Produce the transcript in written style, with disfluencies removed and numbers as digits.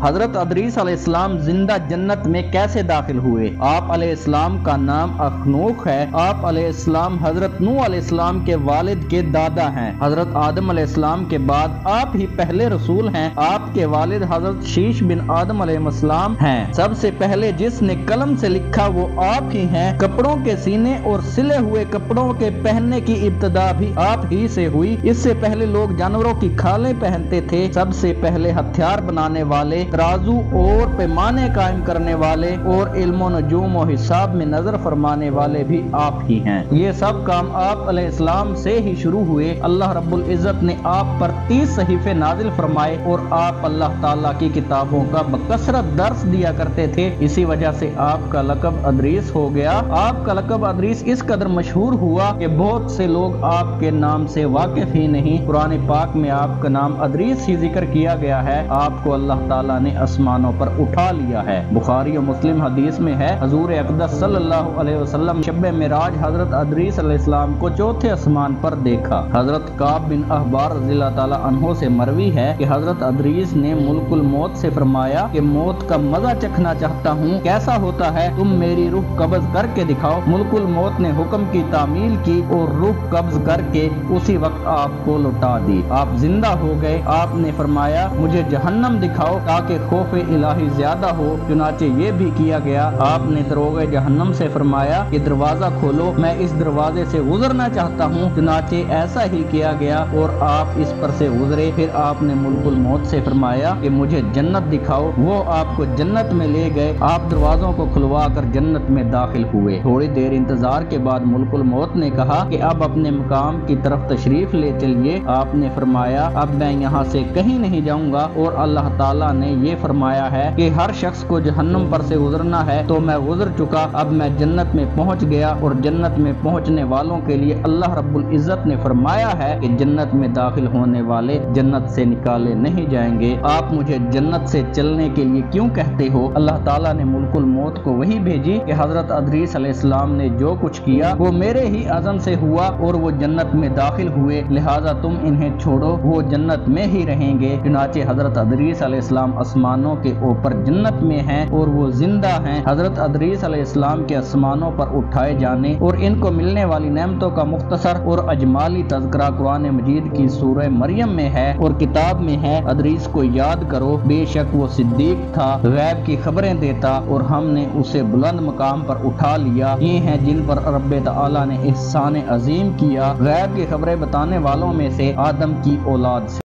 حضرت ادریس علیہ السلام زندہ جنت میں کیسے داخل ہوئے؟ آپ علیہ السلام کا نام اخنوخ ہے۔ آپ علیہ السلام حضرت نوح علیہ السلام کے والد کے دادا ہیں۔ حضرت آدم علیہ السلام کے بعد آپ ہی پہلے رسول ہیں۔ آپ کے والد حضرت شیش بن آدم علیہ السلام ہیں۔ سب سے پہلے جس نے قلم سے لکھا وہ آپ ہی ہیں۔ کپڑوں کے سینے اور سلے ہوئے کپڑوں کے پہننے کی ابتدا بھی آپ ہی سے ہوئی۔ اس سے پہلے لوگ جانوروں کی کھالیں پہنتے تھے۔ سب سے پہلے ہتھیار بنانے والے، ترازو اور پیمانے قائم کرنے والے اور علم و نجوم و حساب میں نظر فرمانے والے بھی آپ ہی ہیں۔ یہ سب کام آپ علیہ السلام سے ہی شروع ہوئے۔ اللہ رب العزت نے آپ پر 30 صحیفے نازل فرمائے اور آپ اللہ تعالیٰ کی کتابوں کا بکثرت درس دیا کرتے تھے۔ اسی وجہ سے آپ کا لقب ادریس ہو گیا۔ آپ کا لقب ادریس اس قدر مشہور ہوا کہ بہت سے لوگ آپ کے نام سے واقف ہی نہیں۔ قرآن پاک میں آپ کا نام ادریس ہی ذکر کیا گیا ہے۔ آپ کو اللہ تعالیٰ نے آسمانوں پر اٹھا لیا ہے۔ بخاری و مسلم حدیث میں ہے، حضور اقدس صلی اللہ علیہ وسلم شب معراج حضرت ادریس علیہ السلام کو چوتھے آسمان پر دیکھا۔ حضرت کعب بن احبار رضی اللہ تعالیٰ عنہ سے مروی ہے کہ حضرت ادریس نے ملک الموت سے فرمایا کہ موت کا مزہ چکھنا چاہتا ہوں، کیسا ہوتا ہے؟ تم میری روح قبض کر کے دکھاؤ۔ ملک الموت نے حکم کی تعمیل کی اور روح قبض کر کے اسی وقت آپ کو لوٹا دی۔ آپ زندہ ہو گئے۔ آپ نے فرمایا مجھے جہنم دکھاؤ تاکہ خوف الہی زیادہ ہو، چنانچہ یہ بھی کیا گیا۔ آپ نے دروغ جہنم سے فرمایا کہ دروازہ کھولو، میں اس دروازے سے گزرنا چاہتا ہوں، چنانچہ ایسا ہی کیا گیا اور آپ اس پر سے گزرے۔ پھر آپ نے ملک الموت سے فرمایا کہ مجھے جنت دکھاؤ، وہ آپ کو جنت میں لے گئے۔ آپ دروازوں کو کھلوا کر جنت میں داخل ہوئے۔ تھوڑی دیر انتظار کے بعد ملک الموت نے کہا کہ اب اپنے مقام کی طرف تشریف لے چلیے۔ آپ نے فرمایا اب میں یہاں سے کہیں نہیں جاؤں گا، اور اللہ تعالیٰ نے یہ فرمایا ہے کہ ہر شخص کو جہنم پر سے گزرنا ہے، تو میں گزر چکا۔ اب میں جنت میں پہنچ گیا، اور جنت میں پہنچنے والوں کے لیے اللہ رب العزت نے فرمایا ہے کہ جنت میں داخل ہونے والے جنت سے نکالے نہیں جائیں گے۔ آپ مجھے جنت سے چلنے کے لیے کیوں کہتے ہو؟ اللہ تعالیٰ نے ملک الموت کو وہی بھیجی کہ حضرت ادریس علیہ السلام نے جو کچھ کیا وہ میرے ہی اذن سے ہوا اور وہ جنت میں داخل ہوئے، لہٰذا تم انہیں چھوڑو، وہ جنت میں ہی رہیں گے۔ چنانچہ حضرت ادریس علیہ السلام آسمانوں کے اوپر جنت میں ہیں اور وہ زندہ ہیں۔ حضرت ادریس علیہ السلام کے آسمانوں پر اٹھائے جانے اور ان کو ملنے والی نعمتوں کا مختصر اور اجمالی تذکرہ قرآن مجید کی سورہ مریم میں ہے اور کتاب میں ہے۔ ادریس کو یاد کرو، بے شک وہ صدیق تھا، غیب کی خبریں دیتا اور ہم نے اسے بلند مقام پر اٹھا لیا۔ یہ ہیں جن پر رب تعالیٰ نے احسان عظیم کیا، غیب کی خبریں بتانے والوں میں سے آدم کی اولاد سے۔